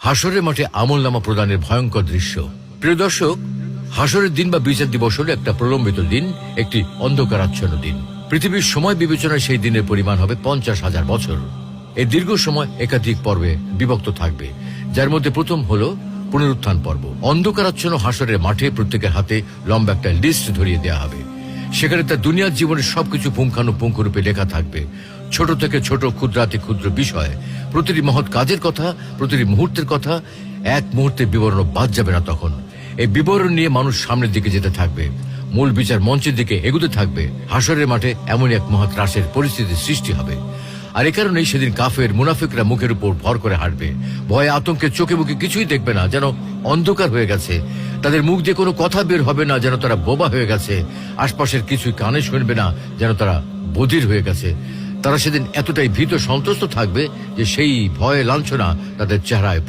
হাসরের মাঠে আমলনামা প্রদানের ভয়ঙ্কর দৃশ্য। প্রিয় দর্শক, হাসরের দিন বা বিচার দিবস হল একটা প্রলম্বিত দিন, একটি অন্ধকারাচ্ছন্ন দিন। পৃথিবীর সময় বিবেচনায় সেই দিনের পরিমাণ হবে 50,000 বছর। এই দীর্ঘ সময় একাধিক পর্বে বিভক্ত থাকবে, যার মধ্যে প্রথম হল পুনরুত্থান পর্ব। অন্ধকারাচ্ছন্ন হাসরের মাঠে প্রত্যেকের হাতে লম্বা একটা লিস্ট ধরিয়ে দেওয়া হবে। সেখানে তার দুনিয়ার জীবনের সবকিছু পুঙ্খানুপুঙ্খ রূপে লেখা থাকবে। ছোট থেকে ছোট, ক্ষুদ্রাতি ক্ষুদ্র বিষয়, প্রতিটি মহৎ কাজের কথা, প্রতিটি মুহূর্তের কথা, এক মুহূর্তের বিবরণ বাদ যাবে না। তখন এই বিবরণ নিয়ে মানুষ সামনের দিকে যেতে থাকবে, মূল বিচার মঞ্চের দিকে এগুতে থাকবে। হাসরের মাঠে এমন এক মহা ত্রাসের পরিস্থিতির সৃষ্টি হবে। আর এ কারণেই সেদিন কাফের মুনাফিকরা মুখের উপর ভর করে হাঁটবে, ভয়ে আতঙ্কে চোখে মুখে কিছুই দেখবে না, যেন অন্ধকার হয়ে গেছে। তাদের মুখ দিয়ে কোনো কথা বের হবে না, যেন তারা বোবা হয়ে গেছে। আশপাশের কিছুই কানে শুনবে না, যেন তারা বধির হয়ে গেছে। তারা সেদিন এতটাই ভীত সন্ত্রস্ত থাকবে যে সেই ভয়ে লাঞ্ছনা তাদের চেহারায়